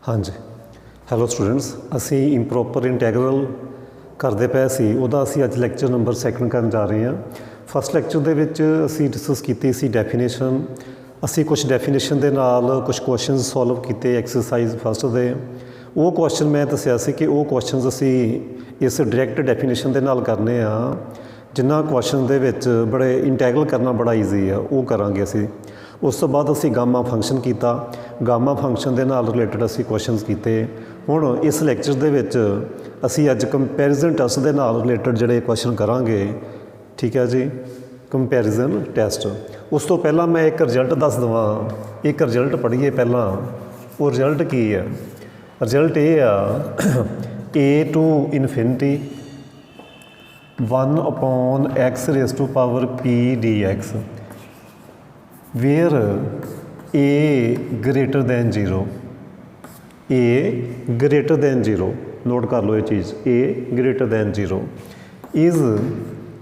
हाँ जी, hello students, असी improper इंटैगरल करते पे सी उहदा असी अज लैक्चर नंबर 2 करन जा रहे हैं। फस्ट लैक्चर दे विच असी डिस्कस की सी डैफिनेशन। असी कुछ डैफिनेशन दे नाल कुछ क्वेश्चन सॉल्व किए एक्सरसाइज फस्ट दे। वो क्वेश्चन मैं दस्सिया सी कि वो क्वेश्चन असी इस डायरैक्ट डैफिनेशन दे नाल करने आ जिन्हां क्वेश्चन दे विच बड़े इंटैगरल करना बड़ा ईजी है, वो करांगे असी। उस तो बाद असी गामा फंक्शन किया, गामा फंक्शन के नाल रिलेटिड असी क्वेश्चनस किए। हुण इस लैक्चर दे विच असी अज कंपैरिजन टैस्ट के नाल रिलेटिड जिहड़े क्वेश्चन करांगे, ठीक है जी, कंपैरिजन टैस्ट। उस तो पहला मैं एक रिजल्ट दस देवां, एक रिजल्ट पढ़ीए पहला। वो रिजल्ट की है? रिजल्ट ये आ a to infinity 1/x p d x where a greater than 0, a greater than 0, note कर लो ये चीज़, a greater than 0 is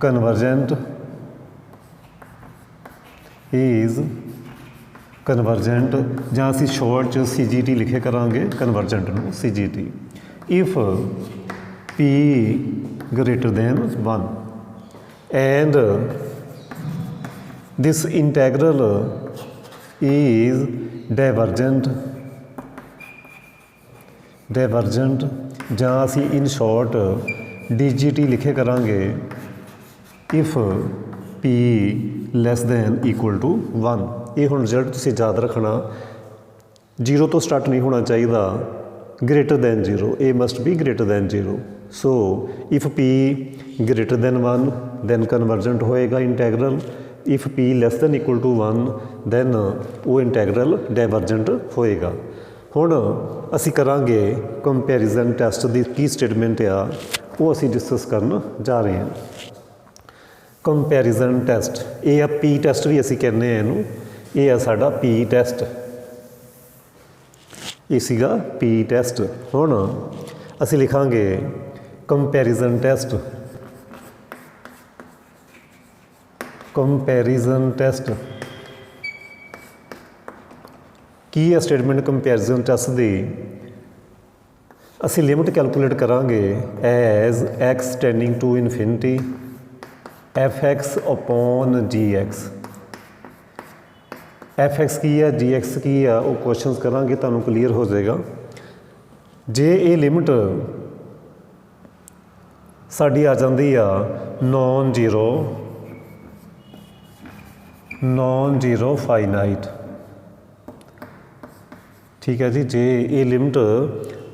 convergent ਜਾਂ ਅਸੀਂ शॉर्ट च CGT लिखे करांगे कन्वर्जेंट ਨੂੰ CGT if p greater than 1 and this integral is divergent ਜਾਂ ਅਸੀਂ in short DGT लिखे करांगे if p less than equal to 1। ये हुण रिजल्ट तुसीं याद रखना, 0 तो स्टार्ट नहीं होना चाहिए, greater than 0, a must be greater than 0। so if p greater than 1 then convergent होएगा integral, if p less than equal to 1 then वो इंटैगरल डाइवर्जेंट होएगा। हुण असी करांगे कंपैरिजन टैस्ट की की स्टेटमेंट आ वो असी डिस्कस करन जा रहे हैं। कंपैरिजन टैस्ट ये आ पी टैस्ट भी असी कहने हैं इनू, ये आ साडा पी टैस्ट, ये सीगा पी टैस्ट। हुण असी लिखांगे कंपैरिजन टैस्ट, कंपैरिजन टैस्ट की है स्टेटमेंट कंपैरिजन टैस्ट दी? असी लिमिट कैलकुलेट करांगे as x tending to infinity f x upon g x. F x की है, जी एक्स की है, वो क्वेश्चन करांगे तुहानूं क्लीयर हो जाएगा। जे ये लिमिट साडी आ जाती आ नॉन जीरो फाइनाइट, ठीक है जी, जे ये लिमिट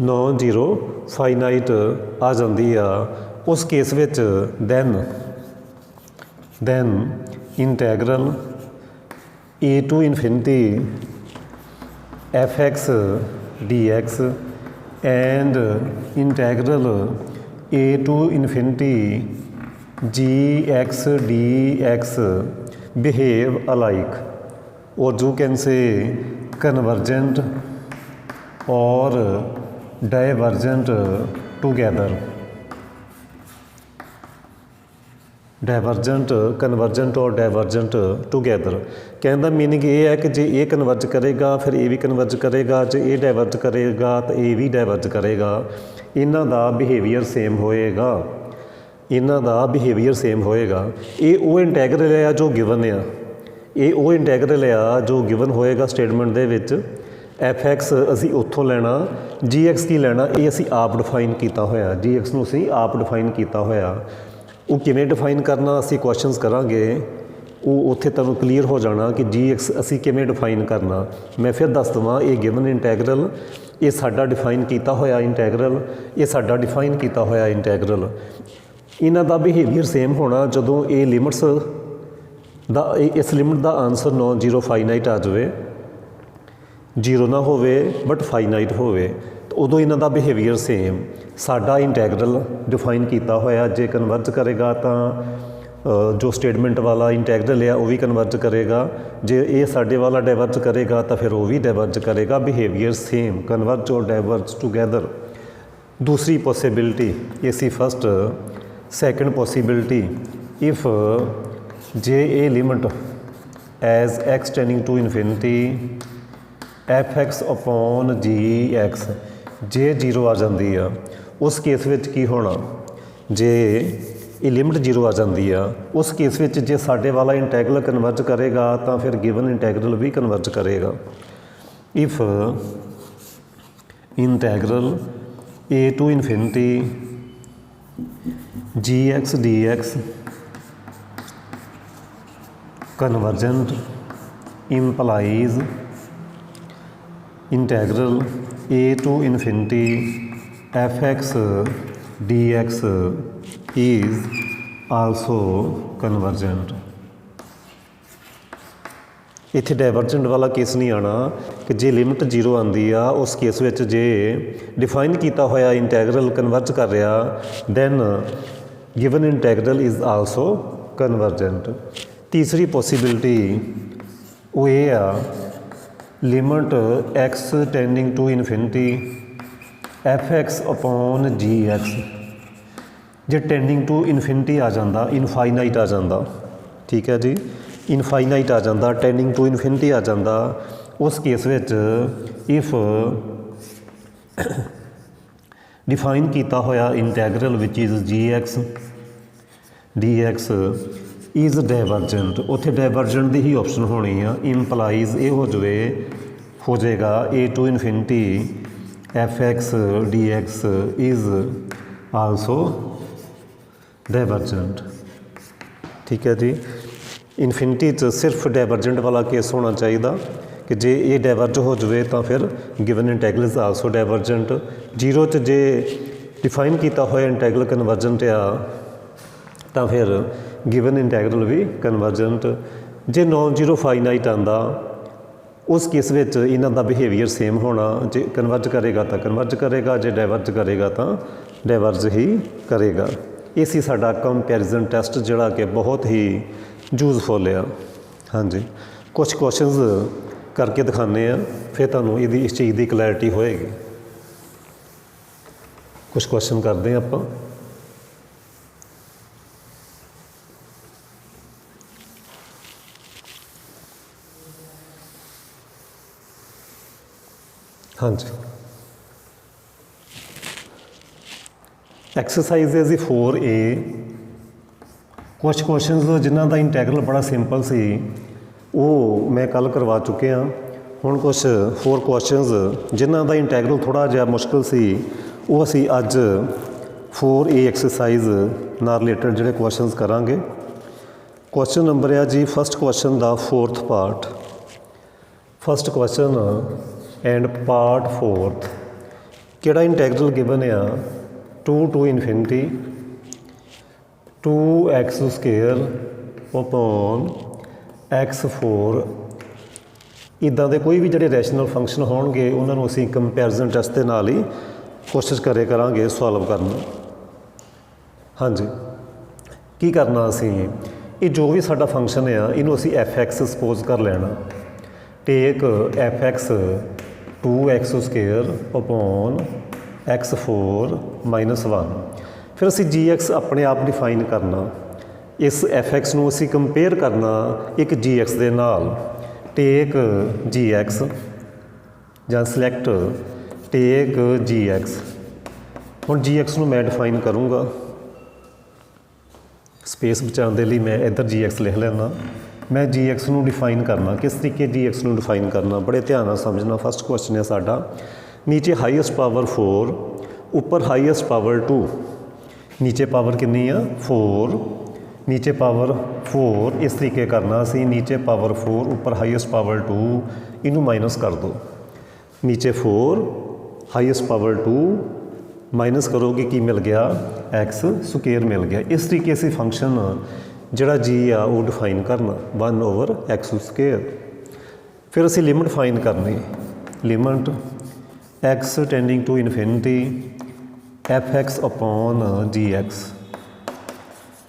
नॉन जीरो फाइनाइट आ जाती आ उस केस विच then integral a to infinity f x d x and integral a to infinity g x d x behave alike, or you can say convergent or divergent together। Divergent, convergent और divergent together कहने का meaning ये है कि जे ये converge करेगा फिर ये भी कन्वर्ज करेगा, जे ये डाइवर्ज करेगा तो ये भी डाइवर्ज करेगा, इन्हां दा बिहेवियर सेम होएगा, इन्हां दा बिहेवियर सेम होएगा। ये वो इंटैगरल आ जो गिवन आ, ये वो इंटैगरल आ जो गिवन होएगा स्टेटमेंट दे विच। एफ एक्स असी उत्थों लेना, जी एक्स की लेना, ये असी आप डिफाइन किया होया, जी एक्स नूं असी आप डिफाइन किया होया। वो किवें डिफाइन करना असी क्वेश्चनस करांगे, वो उत्थे तुहानूं क्लीयर हो जाना कि जी एक्स असी किवें डिफाइन करना। मैं फिर दस देवां, ये गिवन इंटैगरल, ये साडा डिफाइन किया होया इंटैगरल, ये साडा डिफाइन किया होया इंटैगरल। इन्हां दा बिहेवियर सेम होना जदों ये लिमिट्स दा इस लिमिट का आंसर नॉन जीरो फाइनाइट आ जाए, जीरो ना होवे बट फाइनाइट होवे, तो उदों इन्हां दा बिहेवियर सेम। साडा इंटैगरल डिफाइन किया होया जे कन्वर्ज करेगा तो जो स्टेटमेंट वाला इंटैगरल है वो भी कन्वर्ज करेगा, जे ये साडे वाला डाइवर्ज करेगा तो फिर वो भी डाइवर्ज करेगा। बिहेवियर सेम, कन्वर्ज और डाइवर्ज टूगैदर। दूसरी पॉसिबिलिटी ये सी फस्ट। सेकंड पॉसिबिलिटी इफ जे ए limit as x tending to infinity f x upon g x जे जीरो आ जाती है उस केस में की होना जे ये लिमिट जीरो आ जाती है उस केस में जे साडे वाला इंटैगरल कन्वर्ज करेगा तो फिर गिवन इंटैगरल भी कन्वर्ज करेगा। If integral a to infinity g x d x convergent implies integral a to infinity f x d x is also convergent. इत्थे डाइवर्जेंट वाला केस नहीं आना कि जे लिमिट जीरो आती आ उस केस में जे डिफाइन किया होया इंटैगरल कन्वर्ज कर रहा then given integral is also convergent. तीसरी पॉसिबिलिटी वो ये आ limit x tending to infinity f x upon g x जे टेंडिंग टू इन्फिनिटी आ जाता इनफाइनाइट आ जाता, ठीक है जी, इनफाइनाइट आ जाता टेंडिंग टू इन्फिनिटी आ जाता उस केस विच इफ डिफाइन किया होया integral which is g x d x is divergent उत्थे डाइवर्जेंट की ही ऑप्शन होनी है। इंपलाइज ये हो जाएगा a to infinity f x d x is also divergent, ठीक है जी। इन्फिनिटी सिर्फ डाइवर्जेंट वाला केस होना चाहिए कि जे ये डाइवर्ज हो जाए तो फिर given integral is also divergent. Zero जे डिफाइन किया होया इंटैगरल कन्वर्जेंट आ तो फिर गिवन इंटैगरल भी कन्वर्जेंट। जे नॉन जीरो फाइनाइट आंदा उस केस में इन्हां दा बिहेवियर सेम होना, जे कन्वर्ज करेगा तो कन्वर्ज करेगा, जे डाइवर्ज करेगा तो डाइवर्ज ही करेगा। ये सी साडा कंपैरिजन टेस्ट जिहड़ा कि बहुत ही यूजफुल है। हाँ जी, कुछ क्वेश्चनस करके दिखाने आ फिर तुहानूं इहदी इस चीज़ की क्लैरिटी होएगी। कुछ क्वेश्चन करते हैं आपां। हाँ जी, एक्सरसाइज है जी 4A। कुछ क्वेश्चन जिन्हों का इंटैगरल बड़ा सिंपल सी वो मैं कल करवा चुके हाँ। हुण कुछ 4 क्वेश्चन जिन्हों का इंटैगरल थोड़ा जिहा मुश्किल सी वो असी अज 4A एक्सरसाइज नाल रिलेटेड जिहड़े क्वेश्चन करांगे। क्वेश्चन नंबर है जी फस्ट क्वेश्चन दा 4th part, first question and part 4th। किहड़ा इंटैगरल गिवन आ 2 to infinity 2x² upon x4। इदां दे कोई भी जिहड़े रैशनल फंक्शन होणगे उन्हां नूं असीं कंपैरिजन टेस्ट दे नाल ही कोशिश करांगे सॉल्व करना। हाँ जी, की करना असीं ये जो भी साडा फंक्शन आ इनूं असीं f(x) सपोज कर लेना। Take f(x) 2x² upon x4 -1। फिर असी g(x) अपने आप डिफाइन करना, इस f(x) नूं असी कंपेयर करना एक g(x) दे नाल। टेक g(x) जां सिलैक्ट टेक g(x). हुण g(x) नूं मैं डिफाइन करूँगा, स्पेस बचाने के लिए मैं इधर g(x) लिख लेना। मैं g(x) नूं डिफाइन करना, किस तरीके g(x) नूं डिफाइन करना बड़े ध्यान नाल समझना। फस्ट क्वेश्चन है साडा नीचे हाईएस्ट पावर 4 ऊपर हाईएस्ट पावर 2। नीचे पावर कितनी है 4, नीचे पावर 4 इस तरीके करना असी नीचे पावर 4 ऊपर हाईएस्ट पावर 2 इनू माइनस कर दो। नीचे 4 हाईएस्ट पावर 2 माइनस करोगे की मिल गया x² मिल गया। इस तरीके से फंक्शन जिहड़ा g आ वो डिफाइन करना 1/x²। फिर असी लिमिट फाइन करनी, limit x tending to infinity f(x) upon g(x),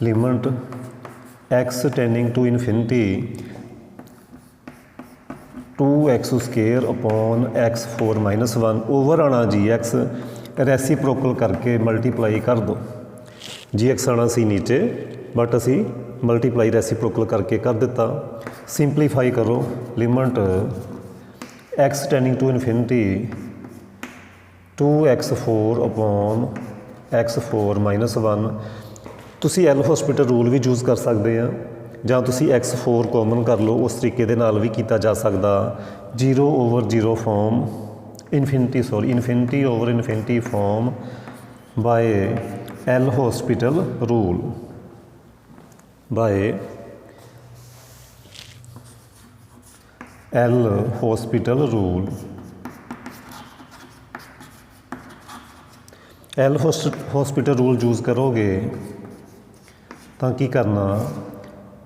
limit x tending to infinity 2x² upon x4 -1 over आना g(x) रेसिप्रोकल करके मल्टीप्लाई कर दो। g(x) आना सी नीचे बट असी मल्टीप्लाई रेसिप्रोकल करके कर दिता। सिंपलीफाई करो, limit x tending to infinity 2x4 upon x4 minus 1 ਤੁਸੀਂ ਐਲ ਹੌਸਪੀਟਲ ਰੂਲ ਵੀ ਯੂਜ਼ ਕਰ ਸਕਦੇ ਆ ਜਾਂ ਤੁਸੀਂ x4 ਕਾਮਨ ਕਰ ਲਓ ਉਸ ਤਰੀਕੇ ਦੇ ਨਾਲ ਵੀ ਕੀਤਾ ਜਾ ਸਕਦਾ 0/0 form infinity over infinity form by L'Hospital rule by L'Hospital rule L'Hospital rule use ਕਰੋਗੇ ਤਾਂ ਕੀ ਕਰਨਾ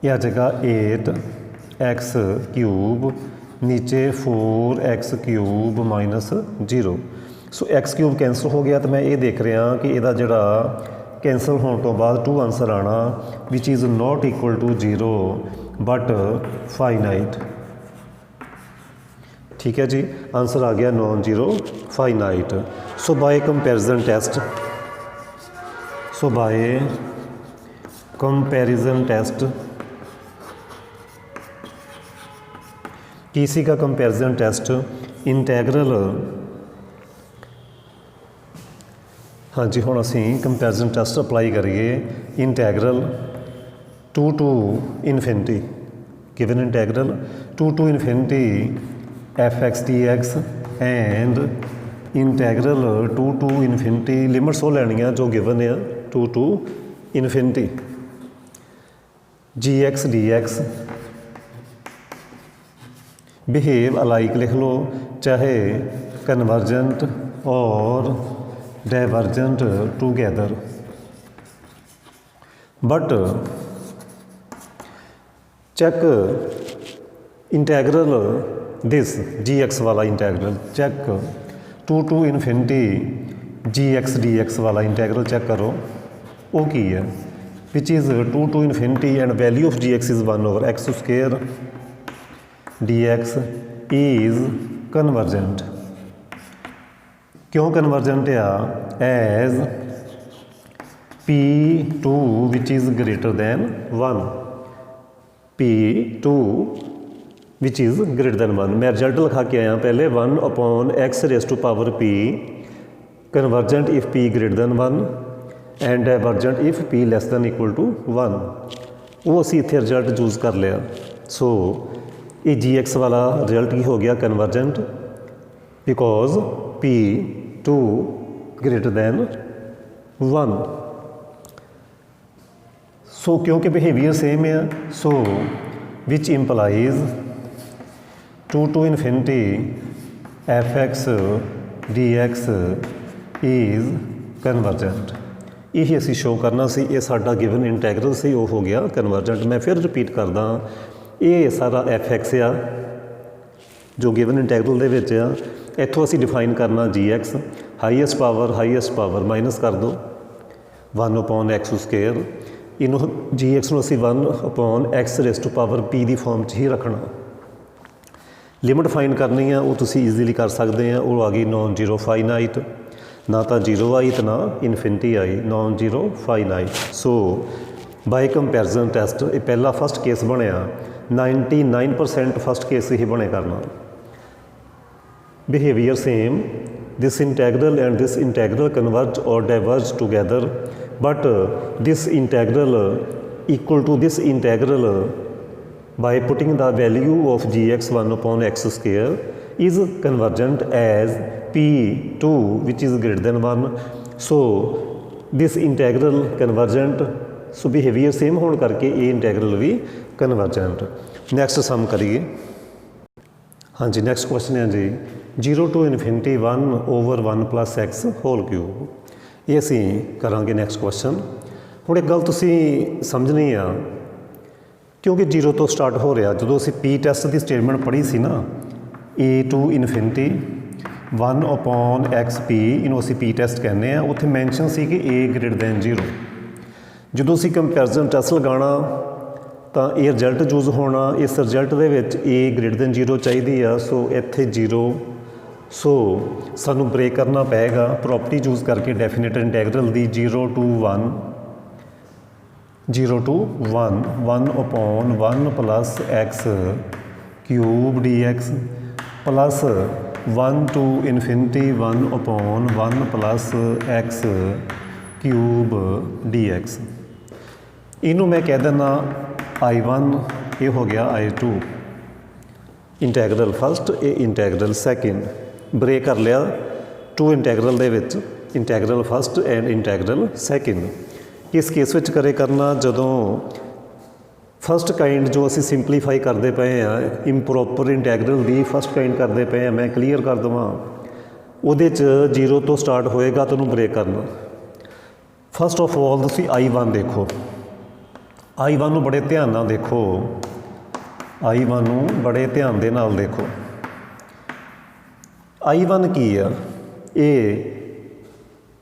ਇਹ ਆ ਜਾਏਗਾ 8x³ नीचे 4x³ माइनस 0 सो x³ कैंसल हो गया तो मैं ये देख रहा कि ਇਹਦਾ ਜਿਹੜਾ कैंसल होने तो बाद 2 आंसर आना which is not equal to 0 but finite ठीक है जी आंसर आ गया non zero finite so by comparison test किसी का कंपैरिजन टेस्ट इंटैगरल हाँ जी हुण असीं कंपैरिजन टेस्ट अप्लाई करिए integral 2 to infinity given integral 2 to infinity fx dx and integral 2 to infinity limits वो लैनियां जो गिवन है 2 to infinity gx dx behave alike लिख लो चाहे कन्वर्जेंट और divergent together but check integral this g x वाला integral check 2 to infinity g x d x वाला इंटैगरल चेक करो वो की है which is 2 to infinity and value of g x is 1/x² dx is convergent क्यों convergent आ as p2 which is greater than 1 p2 which is greater than 1 मैं result लिखा के आया पहले 1/x⁻p convergent if p greater than 1 and divergent if p less than equal to 1 वो असी इत्थे रिजल्ट यूज़ कर लिया सो ये जी एक्स वाला रिजल्ट की हो गया convergent because p2 greater than 1 so क्योंकि बिहेवियर सेम है so which implies 2 to infinity fx dx is convergent यही असी शो करना सी ये साडा गिवन इंटैगरल से वो हो गया कन्वर्जेंट मैं फिर रिपीट करदा ये सारा fx आ जो गिवन इंटैगरल दे विच आ इत्थों असीं डिफाइन करना gx हाईएस्ट पावर माइनस कर दो 1/x²। इनू gx नूं असीं 1/x⁻p दी फॉर्म च ही रखना। लिमिट फाइंड करनी है वो तुसीं ईजीली कर सकते हैं वो आ गई नॉन जीरो फाइनाइट ना तो जीरो आई तो ना इनफिनिटी आई non zero finite. So by comparison test ये पहला फस्ट केस बनया 99% फस्ट केस ही बने करना। Behaviour same this integral and this integral converge और diverge together but this integral equal to this integral by putting the value of gx 1/x² is convergent as p2 which is greater than 1 so this integral convergent so behaviour same होने करके ये इंटैगरल भी convergent. Next सम करिए हाँ जी next question है जी 0 to infinity 1/1+x² ये असी करांगे नैक्सट क्वेश्चन। हुण एक गल तुसीं समझनी आ क्योंकि 0 तो स्टार्ट हो रहा जो असी पी टैसट की स्टेटमेंट पढ़ी सी ना a to इनफिनिटी 1/xp इनू असी पी टैसट कहने हैं उत्थे मैंशन सी कि a ग्रेटर दैन 0 जो असी कंपैरिजन टेस्ट लगाना तो ये रिजल्ट यूज़ होना इस रिजल्ट दे विच ए ग्रेटर दैन 0 चाहिए आ सो इत्थे 0 सो सानू ब्रेक करना पेगा प्रॉपर्टी यूज़ करके डेफिनेट इंटैगरल दी 0 to 1 1/1+x³ dx plus 1 to infinity 1 upon 1 plus x cube dx। इनू मैं कह देना I1, ये हो गया I2। इंटैगरल फस्ट, ये इंटैगरल सैकेंड। ब्रेक कर लिया टू इंटैगरल दे विच, integral first and integral second. किस केस विच करे करना, जदों फस्ट काइंड जो असी सिंपलीफाई करते पे हैं, इंप्रॉपर इंटैगरल दी फस्ट काइंड करते पे हैं, मैं क्लीयर कर देवां, उहदे च 0 तो स्टार्ट होएगा तो उहनूं ब्रेक करना। फस्ट ऑफ ऑल तुसीं I1 देखो, I1 नूं बड़े ध्यान नाल देखो, I1 नूं बड़े ध्यान दे नाल देखो। I1 की आ, ये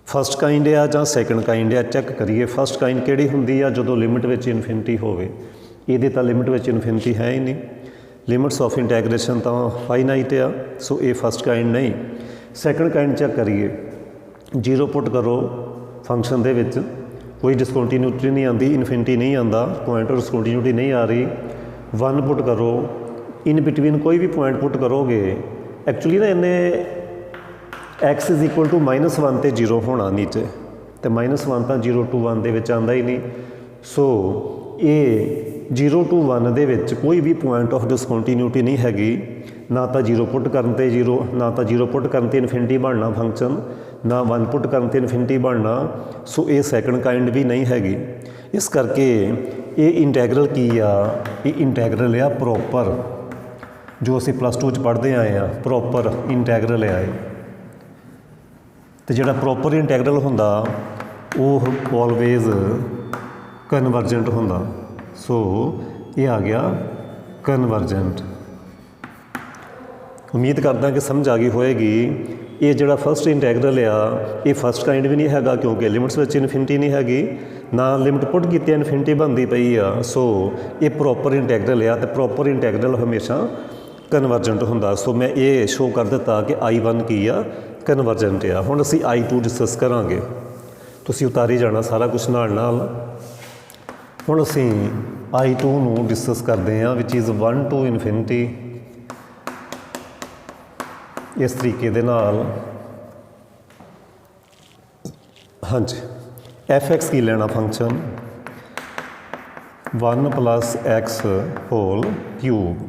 फस्ट काइंड आ जां सैकेंड काइंड आ, चैक करिए। फस्ट काइंड किहड़ी हुंदी आ, जदों लिमिट विच इन्फिनिटी होवे। ਇਹਦੇ ਤਾਂ लिमिट विच इन्फिनिटी है ही नहीं, लिमिट्स ऑफ इंटैग्रेशन तो फाइनाइट आ, सो ये फस्ट काइंड नहीं। सैकेंड काइंड चैक करिए, 0 पुट करो फंक्शन दे विच, कोई डिसकंटीन्यूटी नहीं आती, इन्फिनिटी नहीं आता, पॉइंट और डिसकंटीन्यूटी नहीं आ रही। 1 पुट करो, इन बिटवीन कोई भी पॉइंट पुट करोगे, एक्चुअली ना इन्हें एक्स इज इक्वल टू -1 तो 0 होना नीचे, तो -1 तो 0 to 1 दे विच आंदा ही नहीं। सो ये 0 to 1 दे विच कोई भी पॉइंट ऑफ डिसकंटीन्यूटी नहीं हैगी, ना तो 0 पुट करन ते 0, ना तो 0 पुट करन ते इन्फिनिटी बनना फंक्शन, ना 1 पुट करन ते इन्फिनिटी बनना। सो ये सैकेंड काइंड भी नहीं हैगी। इस करके ये इंटैगरल की आ, ये इंटैगरल आ प्रॉपर, जो असी +2 च पढ़ते आए हैं, प्रॉपर इंटैगरल है। तो जिहड़ा प्रॉपर इंटैगरल हुंदा वो ऑलवेज कन्वर्जेंट हुंदा। सो ये आ गया कन्वर्जेंट। उम्मीद करदा कि समझ आ गई होएगी। ये जिहड़ा फस्ट इंटैगरल आ, ये फस्ट काइंड भी नहीं हैगा, क्योंकि लिमिट्स विच इन्फिनिटी नहीं हैगी, ना लिमिट पुट कीती इन्फिनिटी बनती पई आ। सो ये प्रॉपर इंटैगरल आ, तो प्रॉपर इंटैगरल हमेशा कन्वर्जेंट हुंदा। सो मैं ये शो कर दिता कि I1 की आ, कन्वर्जेंट आ। हुण असीं I2 डिस्कस करांगे, तुसीं उतारी जाना सारा कुछ नाल नाल। हुण असीं I2 नूं डिस्कस करते हैं, विच इज़ 1 to इन्फिनिटी, इस तरीके दे नाल। हाँ जी, f(x) की लेना function 1 plus x whole cube.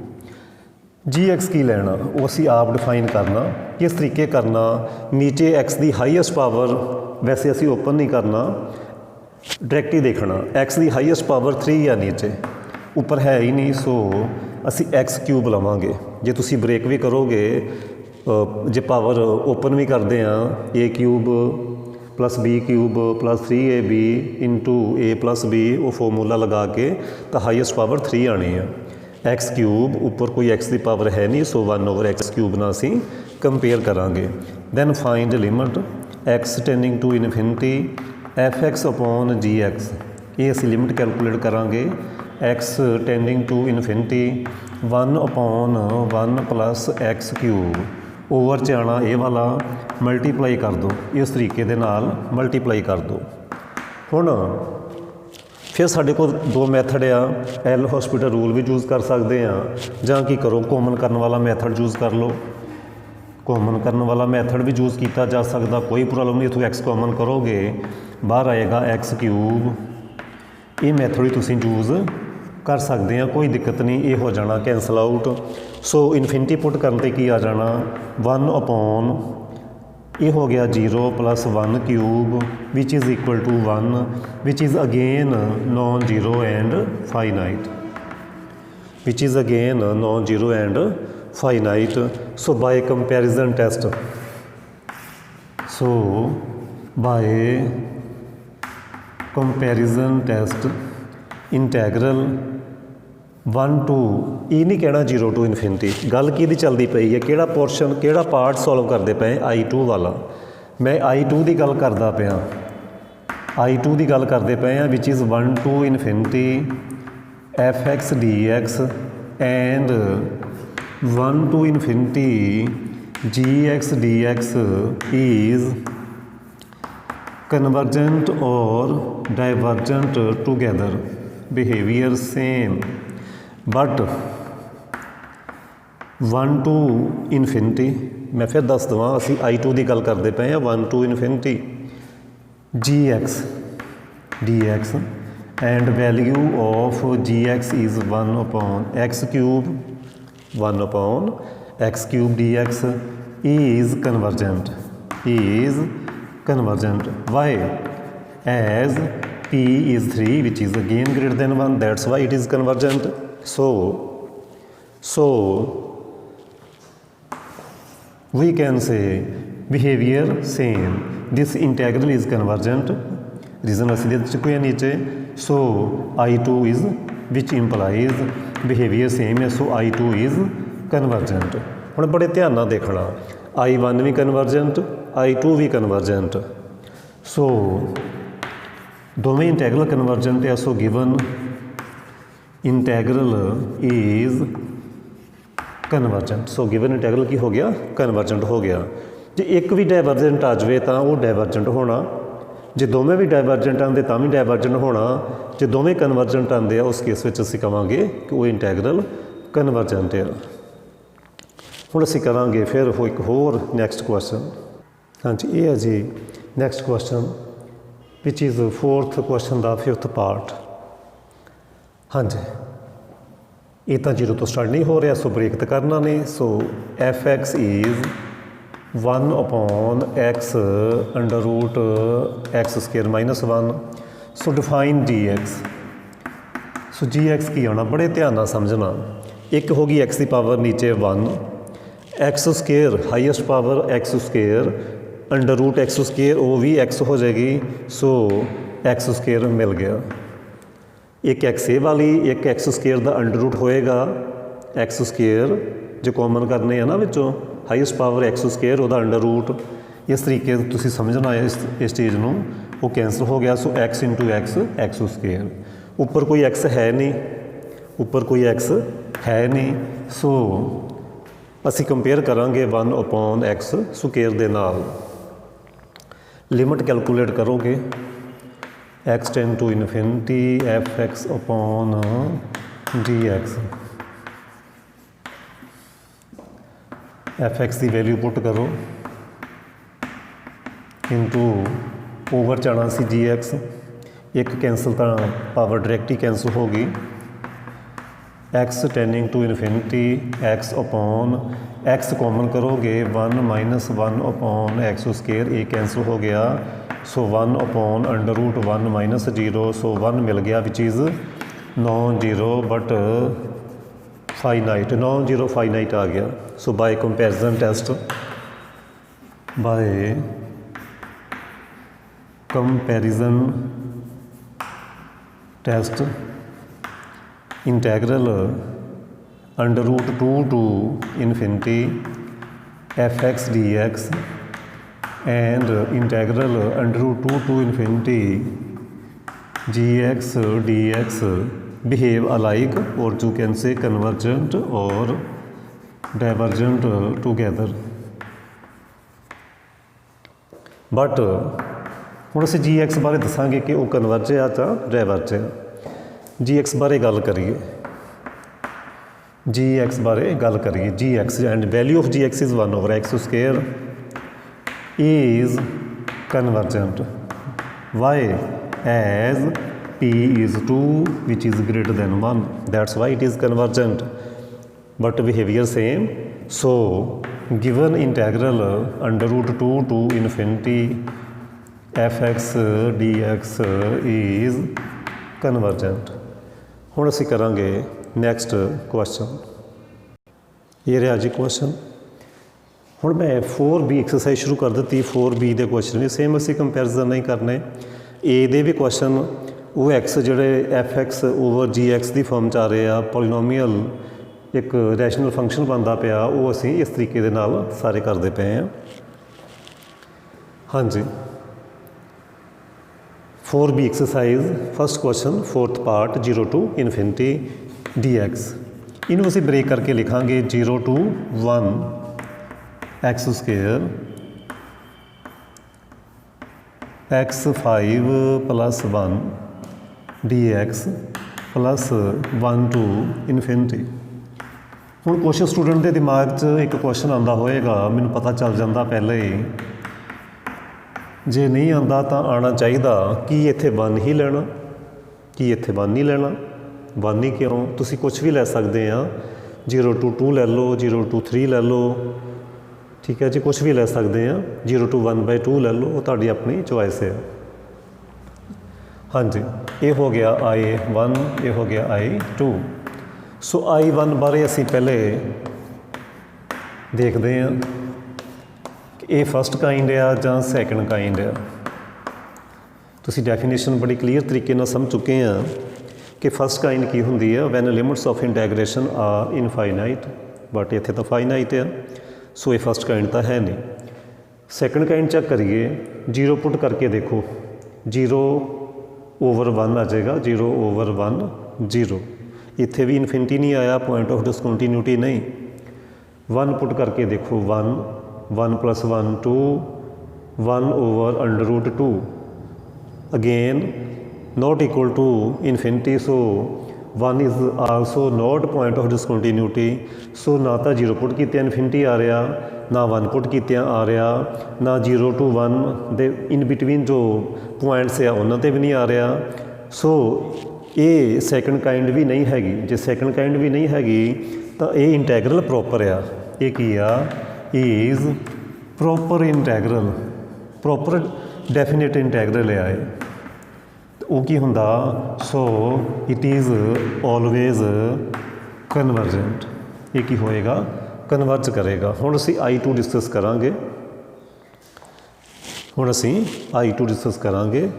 g(x) की लेना, वो असीं आप डिफाइन करना। किस तरीके करना, नीचे x की हाईएस्ट पावर, वैसे असीं ओपन नहीं करना, डायरैक्ट ही देखना। x की हाईएस्ट पावर 3 आ नीचे, ऊपर है ही नहीं। सो असी x क्यूब लवांगे। जे तुसी ब्रेक भी करोगे, जे पावर ओपन भी करते हैं, a cube plus b cube plus 3ab into a plus b, वो फॉर्मूला लगा के तो हाईएस्ट पावर 3 आनी है। x क्यूब ऊपर कोई x की पावर है नहीं, सो 1/x क्यूब ना असी कंपेयर करांगे। Then find limit x tending to infinity f(x) upon g(x), ये असी लिमिट कैलकुलेट करांगे। x tending to infinity 1 upon 1 plus x cube, over च आना ये वाला, मल्टीप्लाई कर दो, इस तरीके दे नाल मल्टीप्लाई कर दो। हुण फिर साडे कोल 2 मैथड आ, एल हॉस्पिटल रूल भी यूज़ कर सकते हैं, जां की करो कॉमन करने वाला मैथड यूज़ कर लो। कॉमन करने वाला मैथड भी यूज़ किया जा सकता, कोई प्रॉब्लम नहीं। इथों एक्स कॉमन करोगे, बाहर आएगा एक्स क्यूब। ये मैथड ही तुसीं यूज़ कर सकते हैं, कोई दिक्कत नहीं, ये हो जाना कैंसल आउट। सो इन्फिनिटी पुट करते की आ जाना 1 अपॉन, ये हो गया 0 plus 1 cube which is equal to 1, which is again non zero and finite, which is again non zero and finite. So by comparison test, so by comparison test integral 1 to, ये नहीं कहना 0 to infinity. गल कि चलती पई है, किहड़ा portion किहड़ा part solve करते पे I2 वाला। मैं I2 की गल करदा पिया, I2 की गल करते पे हैं, which is 1 to infinity f(x) dx and 1 to infinity g(x) dx is convergent और divergent together, behaviour same, but 1 to infinity, मैं फिर दस देवां असी I2 की गल करते पे हैं 1 to infinity gx dx and value of gx is 1 upon x cube 1 upon x cube dx is convergent why as p is 3 which is again greater than 1, that's why it is convergent. So we can say behavior same, this integral is convergent, reason असली चुके नीचे. So I2 is, which implies behavior same है, so I2 is convergent. ਹੁਣ बड़े ध्यान नाल देखना, I1 भी कन्वर्जेंट I2 भी कन्वर्जेंट, सो दोवें इंटैगरल कन्वर्जेंट है. So given integral is convergent, so given integral की हो गया, कन्वर्जेंट हो गया. जे एक भी डाइवर्जेंट आ जाए तो वो डाइवर्जेंट होना, जे दोवें भी डाइवर्जेंट आते तो भी डाइवर्जेंट होना, जे दोवें कन्वर्जेंट आते हैं उस केस में असीं कहांगे कि वो इंटैगरल कन्वर्जेंट है. ਹੁਣ ਅਸੀਂ ਕਰਾਂਗੇ ਫਿਰ ਇੱਕ ਹੋਰ ਨੈਕਸਟ ਕੁਐਸਚਨ. ਹਾਂਜੀ ਇਹ ਹੈ ਜੀ next question which is 4th question the 5th part. ਹਾਂਜੀ ਇਹ ਤਾਂ 0 ਤੋਂ ਸਟਾਰਟ ਨਹੀਂ ਹੋ ਰਿਹਾ, ਸੋ ਬ੍ਰੇਕ ਤਾਂ ਕਰਨਾ ਨਹੀਂ. ਸੋ fx is 1 upon x under route x square minus 1. So define gx. So gx ਕੀ ਆਉਣਾ, ਬੜੇ ਧਿਆਨ ਨਾਲ ਸਮਝਣਾ. ਇੱਕ ਹੋ ਗਈ x ਦੀ ਪਾਵਰ ਨੀਚੇ 1, x square highest power x square under root x square वो भी एक्स हो जाएगी. सो एक्स स्केयर मिल गया. एक एक्स ए वाली एक एक्स स्केयर का अंडर रूट होएगा एक्स स्केयर जो कॉमन करने हैं ना विचों हाईएस्ट पावर एक्स स्केयर वह अंडर रूट. इस तरीके तुसीं समझना है इस चीज़ को, वो कैंसल हो गया. So x into x x square. ऊपर कोई एक्स है नहीं, ऊपर कोई एक्स है नहीं. सो ਅਸੀਂ ਕੰਪੇਅਰ ਕਰਾਂਗੇ 1 upon x ਸਕੁਏਅਰ ਦੇ ਨਾਲ. ਲਿਮਿਟ ਕੈਲਕੂਲੇਟ ਕਰੋਗੇ x tend to infinity fx upon dx. fx ਦੀ ਵੈਲਿਊ ਪੁੱਟ ਕਰੋ ਇਨਟੂ ਓਵਰ ਜਾਣਾ ਸੀ gx. ਇੱਕ ਕੈਂਸਲ ਤਾਂ ਪਾਵਰ ਡਾਇਰੈਕਟ ਹੀ ਕੈਂਸਲ ਹੋ ਗਈ. x tending to infinity x upon x common करोगे 1 माइनस 1 अपॉन एक्स स्केयर, ये कैंसिल हो गया. So 1 upon under root 1 minus 0. So 1 मिल गया which is non zero but finite, non zero finite आ गया. So by comparison test, by comparison test integral under root 2 to infinity fx dx and integral under root 2 to infinity gx dx behave alike और you can say convergent और divergent together. But हुण असीं gx बारे दसांगे कि वो converge आ जां diverge आ. gx बारे गल करिए, gx बारे गल करिए. gx and value of gx is 1 over x square is convergent. Why as p is 2 which is greater than 1, that's why it is convergent. but behavior same. so given integral under root 2 to infinity fx dx is convergent. ਹੁਣ ਅਸੀਂ ਕਰਾਂਗੇ next question. ਇਹ ਰਿਹਾ ਜੀ question. ਹੁਣ ਮੈਂ 4b exercise ਸ਼ੁਰੂ ਕਰ ਦਿੱਤੀ. 4b ਦੇ ਕੁਐਸਚਨ ਵੀ ਸੇਮ ਅਸੀਂ ਕੰਪੈਰੀਜ਼ਨ ਨਹੀਂ ਕਰਨੇ. ਏ ਦੇ ਵੀ ਕੁਐਸਚਨ ਉਹ ਐਕਸ ਜਿਹੜੇ fx ਓਵਰ gx ਦੀ ਫਾਰਮ 'ਚ ਆ ਰਹੇ ਆ, ਪੋਲੀਨੋਮੀਅਲ ਇੱਕ ਰੈਸ਼ਨਲ ਫੰਕਸ਼ਨ ਬਣਦਾ ਪਿਆ, ਉਹ ਅਸੀਂ ਇਸ ਤਰੀਕੇ ਦੇ ਨਾਲ ਸਾਰੇ ਕਰਦੇ ਪਏ ਹਾਂ. ਹਾਂਜੀ 4b exercise first question 4th part 0 to infinity dx. इनू असी ब्रेक करके लिखांगे 0 to 1 x square x5 plus 1 dx plus 1 to infinity. ਹੁਣ ਕੁਛ ਸਟੂਡੈਂਟ ਦੇ ਦਿਮਾਗ 'ਚ ਇੱਕ ਕੁਐਸਚਨ ਆਉਂਦਾ ਹੋਏਗਾ, ਮੈਨੂੰ ਪਤਾ ਚੱਲ ਜਾਂਦਾ ਪਹਿਲੇ ਹੀ, ਜੇ ਨਹੀਂ ਆਉਂਦਾ ਤਾਂ ਆਉਣਾ ਚਾਹੀਦਾ, ਕੀ ਇੱਥੇ 1 ਹੀ ਲੈਣਾ, ਕੀ ਇੱਥੇ 1 ਹੀ ਲੈਣਾ, 1 ਹੀ ਕਿਉਂ? ਤੁਸੀਂ ਕੁਛ ਵੀ ਲੈ ਸਕਦੇ ਆ, 0 to 2 ਲੈ ਲਓ, 0 to 3 ਲੈ ਲਓ, ਠੀਕ ਹੈ ਜੀ, ਕੁਛ ਵੀ ਲੈ ਸਕਦੇ ਆ, 0 to 1/2 ਲੈ ਲਓ, ਉਹ ਤੁਹਾਡੀ ਆਪਣੀ ਚੋਇਸ ਹੈ। ਹਾਂਜੀ, ਇਹ ਹੋ ਗਿਆ I1, ਇਹ ਹੋ ਗਿਆ I2। ਸੋ I1 ਬਾਰੇ ਅਸੀਂ ਪਹਿਲੇ ਦੇਖਦੇ ਹਾਂ ਕਿ ਇਹ ਫਸਟ ਕਾइंड ਆ ਜਾਂ ਸੈਕੰਡ ਕਾइंड ਆ। ਤੁਸੀਂ ਡੈਫੀਨੇਸ਼ਨ ਬੜੀ ਕਲੀਅਰ ਤਰੀਕੇ ਨਾਲ ਸਮਝ ਚੁੱਕੇ ਆ ਕਿ ਫਸਟ ਕਾइंड ਕੀ ਹੁੰਦੀ ਆ, when limits of integration are infinite, but ਇੱਥੇ ਤਾਂ ਫਾਈਨਾਈਟ ਆ, ਸੋ ਇਹ ਫਸਟ ਕਾइंड ਤਾਂ ਹੈ ਨਹੀਂ। ਸੈਕੰਡ ਕਾइंड ਚੈੱਕ ਕਰੀਏ, 0 ਪੁੱਟ ਕਰਕੇ ਦੇਖੋ, 0/1 ਆ ਜਾਏਗਾ, 0/1 0। ਇੱਥੇ ਵੀ ਇਨਫਿਨਿਟੀ ਨਹੀਂ ਆਇਆ, ਪੁਆਇੰਟ ਆਫ ਡਿਸਕੰਟੀਨਿਊਟੀ ਨਹੀਂ। 1 ਪੁੱਟ ਕਰਕੇ ਦੇਖੋ, 1 1 + 1 2, 1/√2 again not equal to infinity, so 1 is also not point of discontinuity, so ਨਾ ਤਾਂ 0 ਪੁੱਟ ਕੀਤੇ ਇਨਫਿਨਿਟੀ ਆ ਰਿਹਾ, ਨਾ 1 ਪੁੱਟ ਕੀਤਿਆਂ ਆ ਰਿਹਾ, ਨਾ 0 to 1 ਦੇ ਇਨ ਬਿਟਵੀਨ ਜੋ ਪੁਆਇੰਟਸ ਆ ਉਹਨਾਂ 'ਤੇ ਵੀ ਨਹੀਂ ਆ ਰਿਹਾ। ਸੋ ਇਹ ਸੈਕੰਡ ਕਾइंड ਵੀ ਨਹੀਂ ਹੈਗੀ। ਜੇ ਸੈਕੰਡ ਕਾइंड ਵੀ ਨਹੀਂ ਹੈਗੀ ਤਾਂ ਇਹ ਇੰਟੈਗਰਲ ਪ੍ਰੋਪਰ ਆ। ਇਹ ਕੀ ਆ, is proper integral, proper definite integral ਆ ਇਹ। ਉਹ ਕੀ ਹੁੰਦਾ, so it is always convergent. ਇਹ ਕੀ ਹੋਏਗਾ, ਕਨਵਰਜ ਕਰੇਗਾ। ਹੁਣ ਅਸੀਂ I2 ਡਿਸਕਸ ਕਰਾਂਗੇ, ਹੁਣ ਅਸੀਂ I2 ਡਿਸਕਸ ਕਰਾਂਗੇ।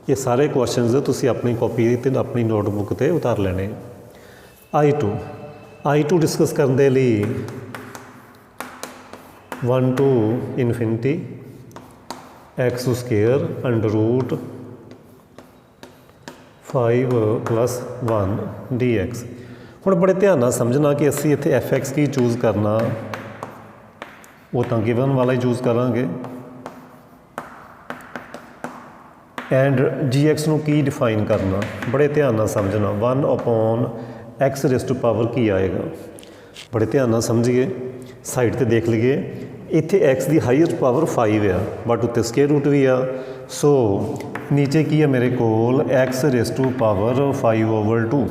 ਇਹ ਸਾਰੇ ਕੁਐਸਚਨਸ ਤੁਸੀਂ ਆਪਣੀ ਕਾਪੀ ਤੇ ਆਪਣੀ ਨੋਟਬੁੱਕ 'ਤੇ ਉਤਾਰ ਲੈਣੇ। I2 ਡਿਸਕਸ ਕਰਨ ਦੇ ਲਈ 1 to infinity x² √ 5 + 1 dx। ਹੁਣ ਬੜੇ ਧਿਆਨ ਨਾਲ ਸਮਝਣਾ ਕਿ ਅਸੀਂ ਇੱਥੇ fx ਕੀ ਚੂਜ਼ ਕਰਨਾ, ਉਹ ਤਾਂ ਗਿਵਨ ਵਾਲਾ ਹੀ ਚੂਜ਼ ਕਰਾਂਗੇ, ਐਂਡ gx ਨੂੰ ਕੀ ਡਿਫਾਈਨ ਕਰਨਾ, ਬੜੇ ਧਿਆਨ ਨਾਲ ਸਮਝਣਾ। 1/x⁻⁴ ਕੀ ਆਏਗਾ, ਬੜੇ ਧਿਆਨ ਨਾਲ ਸਮਝੀਏ। ਸਾਈਡ 'ਤੇ ਦੇਖ ਲਈਏ, ਇੱਥੇ x ਦੀ ਹਾਈਐਸਟ ਪਾਵਰ 5 ਆ, ਬਟ ਉੱਤੇ ਸਕੇਅਰ ਰੂਟ ਵੀ ਆ। ਸੋ ਨੀਚੇ ਕੀ ਹੈ ਮੇਰੇ ਕੋਲ, x⁻⁵ 5/2,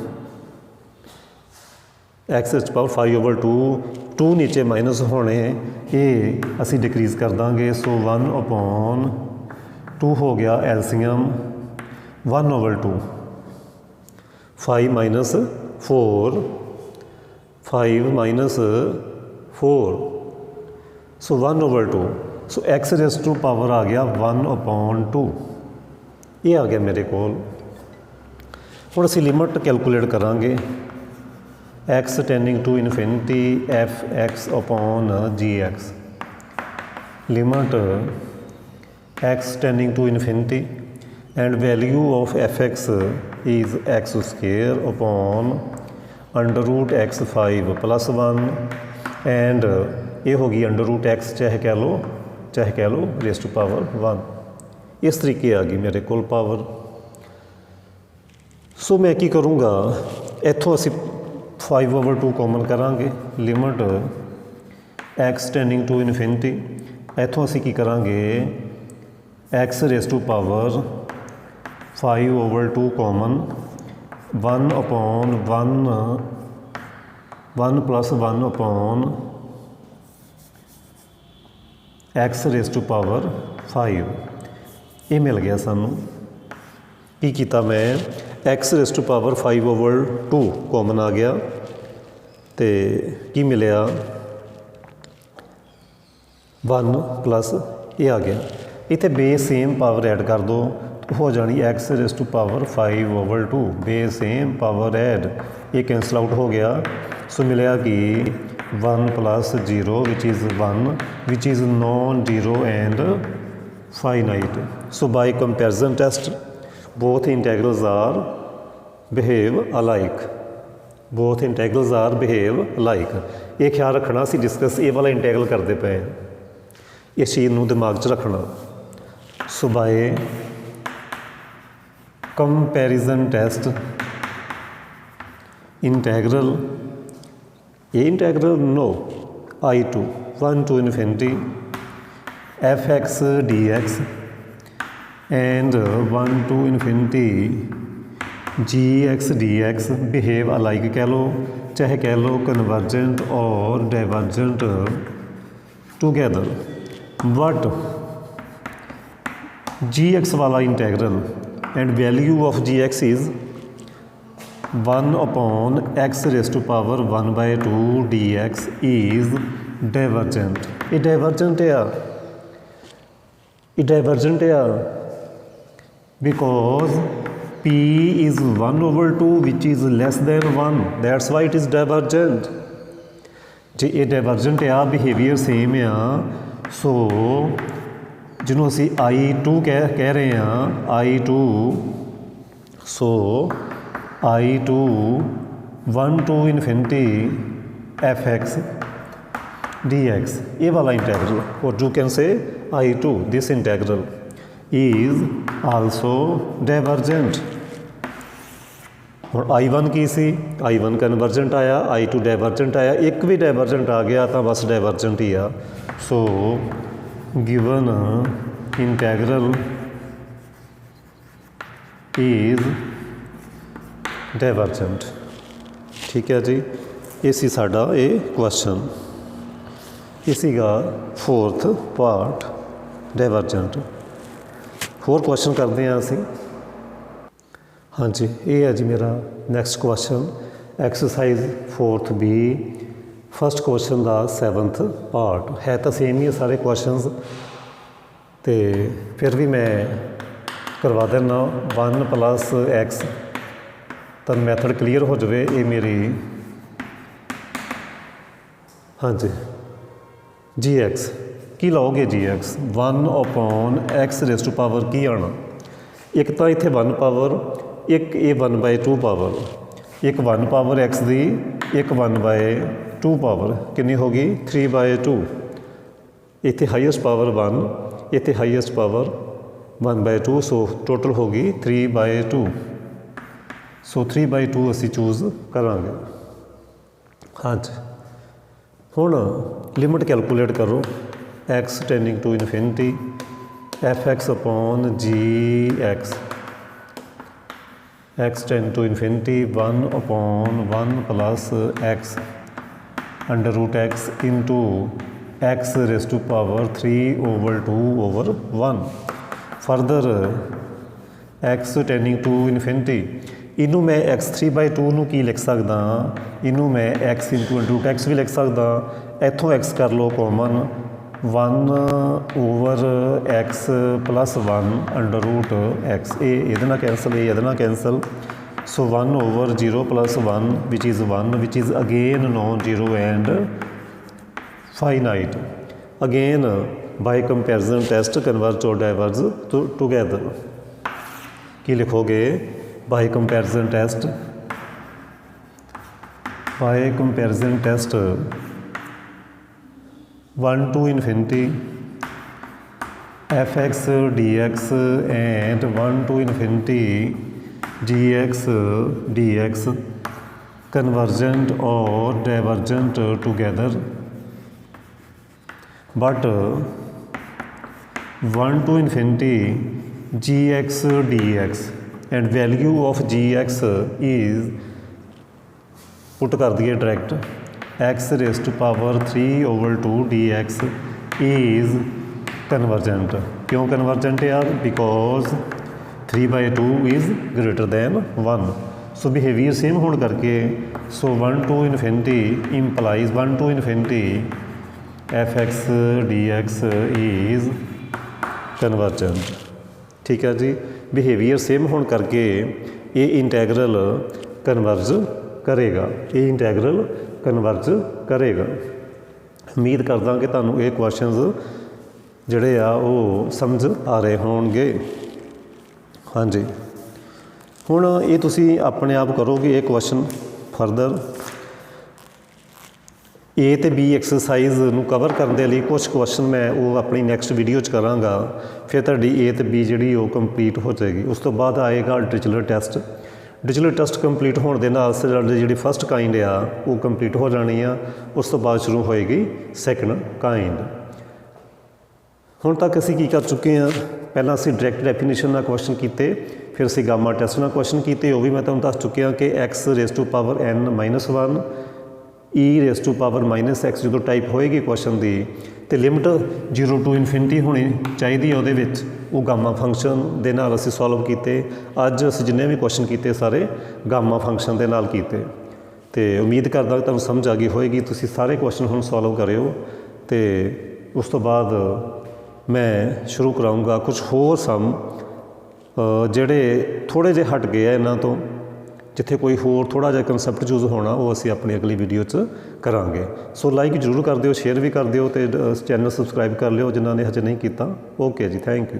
x⁻⁵ 5/2, 2 ਨੀਚੇ ਮਾਈਨਸ ਹੋਣੇ, ਇਹ ਅਸੀਂ ਡਿਕਰੀਜ਼ ਕਰ ਦਾਂਗੇ। ਸੋ 1/2 ਹੋ ਗਿਆ ਐਲਸੀਅਮ, 1/2, 5 - 4, 5 - 4, ਸੋ 1/2। ਸੋ x⁻⁴ ਆ ਗਿਆ 1/2, ਇਹ ਆ ਗਿਆ ਮੇਰੇ ਕੋਲ। ਹੁਣ ਅਸੀਂ ਲਿਮਟ ਕੈਲਕੂਲੇਟ ਕਰਾਂਗੇ, x tending to infinity fx/gx, limit x tending to infinity and value of fx is x² √x5 + 1 and ਇਹ ਹੋ ਗਈ √x, ਚਾਹੇ ਕਹਿ ਲਓ ⁻1। ਇਸ ਤਰੀਕੇ ਆ ਗਈ ਮੇਰੇ ਕੋਲ ਪਾਵਰ। ਸੋ ਮੈਂ ਕੀ ਕਰੂੰਗਾ, ਇੱਥੋਂ ਅਸੀਂ 5/2 ਕਾਮਨ ਕਰਾਂਗੇ, limit x tending to infinity, ਇੱਥੋਂ ਅਸੀਂ ਕੀ ਕਰਾਂਗੇ, x⁻⁵ 5/2 ਕਾਮਨ, 1/1 + 1 x⁻⁵ ਇਹ ਮਿਲ ਗਿਆ ਸਾਨੂੰ। ਕੀ ਕੀਤਾ ਮੈਂ, x⁻⁵ 5/2 ਕਾਮਨ ਆ ਗਿਆ, ਅਤੇ ਕੀ ਮਿਲਿਆ, 1 + ਇਹ ਆ ਗਿਆ। ਇੱਥੇ ਬੇਸ ਸੇਮ ਪਾਵਰ ਐਡ ਕਰ ਦਿਓ, ਹੋ ਜਾਣੀ x⁻⁵ 5/2, base same power add, ਇਹ ਕੈਂਸਲ ਆਊਟ ਹੋ ਗਿਆ। ਸੋ ਮਿਲਿਆ ਕਿ 1 + 0 which is 1, which is non-zero and finite. So by comparison test, both integrals are behave alike. Both integrals are behave alike. ਇਹ ਖਿਆਲ ਰੱਖਣਾ, ਅਸੀਂ ਡਿਸਕਸ ਇਹ ਵਾਲਾ ਇੰਟੈਗਰਲ ਕਰਦੇ ਪਏ ਹਾਂ, ਇਸ ਚੀਜ਼ ਨੂੰ ਦਿਮਾਗ 'ਚ ਰੱਖਣਾ। So by comparison test, integral a integral नो I two 1 to infinity f x d x and 1 to infinity g x d x behave alike कह लो, चाहे कह लो कन्वर्जेंट और divergent together. But g x वाला integral and value of g x is 1/x⁻1/2 dx is divergent. ये divergent आ because p is 1/2 which is less than 1, that's why it is divergent। जे ये डाइवर्जेंट आ behaviour same आ, सो जिन्हों असी I2 कह रहे हैं I2, so I2 1 to infinity fx dx ये वाला इंटैग्रल, और you can say I2 this integral is also divergent. और I1 की सी, I1 कन्वर्जेंट आया, I2 डाइवर्जेंट आया, एक भी डाइवर्जेंट आ गया तो बस डाइवर्जेंट ही आ। So given integral is divergent. ठीक है जी, ये सी साडा ये क्वेश्चन, ये सीगा 4th पार्ट डाइवर्जेंट। होर क्वेश्चन करते हैं असी। हाँ जी, ये है जी मेरा next question exercise 4th B first question का 7th पार्ट है। तो सेम ही सारे क्वेश्चन, तो फिर भी मैं करवा देना 1 + x, तो मैथड क्लीयर हो जाए। ये मेरी हाँ जी जी एक्स की लाओगे, जी एक्स 1/x⁻ की आना, एक तो इत्थे 1 पावर, एक ये 1/2 पावर, एक 1 पावर x दी, एक 1/2 पावर कितनी होगी 3/2। इत्थे हाईएस्ट पावर 1, इत्थे हाईएस्ट पावर 1/2, सो टोटल होगी 3/2। सो 3/2 असी चूज़ करांगे। हाँ जी, हुण लिमिट कैलकुलेट करो x tending to infinity fx/g x tend to infinity 1/1 + x √x into x⁻3/2/1। Further x tending to infinity, इनू मैं x3/2 नू की लिख सकदा, इनू मैं x × भी लिख सकदा। इत्थों x कर लो कॉमन, 1/x + 1 √x, ये कैंसल, ये cancel. So 1/0 + 1 which is 1 which is again non zero and finite. Again by comparison test converge और डाइवर्ज टुगेदर। की लिखोगे by comparison test, by comparison test 1 to infinity fx dx and 1 to infinity gx dx convergent or divergent together, but 1 to infinity gx dx and value of gx is put कर दिए direct x⁻3/2 dx is convergent. क्यों convergent यार? Because 3/2 is greater than 1। So behaviour same होने करके, सो 1 to infinity implies 1 to infinity fx dx is convergent. ठीक है जी, behaviour same होने करके ये इंटैग्रल कन्वर्ज करेगा, ये इंटैग्रल कन्वर्ज करेगा। उम्मीद करदा कि तुहानूं ये क्वेश्चनस जिहड़े आ वो समझ आ रहे होणगे। हाँ जी, हुण ये तुसीं अपने आप करोगे ये क्वेश्चन फरदर। ए ते बी एक्सरसाइज नूं कवर करने लई कुछ क्वेश्चन मैं वो अपनी नैक्सट वीडियो च करांगा, फिर तुहाडी ए ते बी जिहड़ी वो कंप्लीट हो जाएगी। उस तो बाद आएगा Dirichlet test. Digital test complete ਹੋਣ ਦੇ ਨਾਲ ਜਿਹੜੀ ਫਸਟ ਕਾइंड ਆ ਉਹ ਕੰਪਲੀਟ ਹੋ ਜਾਣੀ ਆ। ਉਸ ਤੋਂ ਬਾਅਦ ਸ਼ੁਰੂ ਹੋਏਗੀ ਸੈਕੰਡ ਕਾइंड। ਹੁਣ ਤੱਕ ਅਸੀਂ ਕੀ ਕਰ ਚੁੱਕੇ ਹਾਂ, ਪਹਿਲਾਂ ਅਸੀਂ ਡਾਇਰੈਕਟ ਡੈਫੀਨੇਸ਼ਨ ਨਾਲ ਕੁਐਸਚਨ ਕੀਤੇ, ਫਿਰ ਅਸੀਂ ਗਾਮਾ ਟੈਸਟ ਨਾਲ ਕੁਐਸਚਨ ਕੀਤੇ। ਉਹ ਵੀ ਮੈਂ ਤੁਹਾਨੂੰ ਦੱਸ ਚੁੱਕਿਆ ਕਿ x⁻n−1 e⁻−x ਜਦੋਂ ਟਾਈਪ ਹੋਏਗੀ ਕੁਐਸਚਨ ਦੀ ਤੇ ਲਿਮਟ 0 to ਇਨਫਿਨਿਟੀ ਹੋਣੀ ਚਾਹੀਦੀ ਹੈ ਉਹਦੇ ਵਿੱਚ, ਉਹ ਗਾਮਾ ਫੰਕਸ਼ਨ ਦੇ ਨਾਲ ਅਸੀਂ ਸੋਲਵ ਕੀਤੇ। ਅੱਜ ਅਸੀਂ ਜਿੰਨੇ ਵੀ ਕੁਐਸਚਨ ਕੀਤੇ ਸਾਰੇ ਗਾਮਾ ਫੰਕਸ਼ਨ ਦੇ ਨਾਲ ਕੀਤੇ। ਤੇ ਉਮੀਦ ਕਰਦਾ ਕਿ ਤੁਹਾਨੂੰ ਸਮਝ ਆ ਗਈ ਹੋਏਗੀ। ਤੁਸੀਂ ਸਾਰੇ ਕੁਐਸਚਨ ਹੁਣ ਸੋਲਵ ਕਰਿਓ ਤੇ ਉਸ ਤੋਂ ਬਾਅਦ ਮੈਂ ਸ਼ੁਰੂ ਕਰਾਉਂਗਾ ਕੁਝ ਹੋਰ ਸਮ ਜਿਹੜੇ ਥੋੜ੍ਹੇ ਜਿਹੇ ਹਟ ਗਏ ਆ ਇਹਨਾਂ ਤੋਂ, ਜਿੱਥੇ ਕੋਈ ਹੋਰ ਥੋੜ੍ਹਾ ਜਿਹਾ ਕੰਸੈਪਟ ਯੂਜ਼ ਹੋਣਾ ਉਹ ਅਸੀਂ ਆਪਣੀ ਅਗਲੀ ਵੀਡੀਓ 'ਚ ਕਰਾਂਗੇ। ਸੋ ਲਾਈਕ ਜ਼ਰੂਰ ਕਰ ਦਿਓ, ਸ਼ੇਅਰ ਵੀ ਕਰ ਦਿਓ ਅਤੇ ਚੈਨਲ ਸਬਸਕ੍ਰਾਈਬ ਕਰ ਲਿਓ ਜਿਨ੍ਹਾਂ ਨੇ ਹਜੇ ਨਹੀਂ ਕੀਤਾ। ਓਕੇ ਜੀ, ਥੈਂਕ ਯੂ।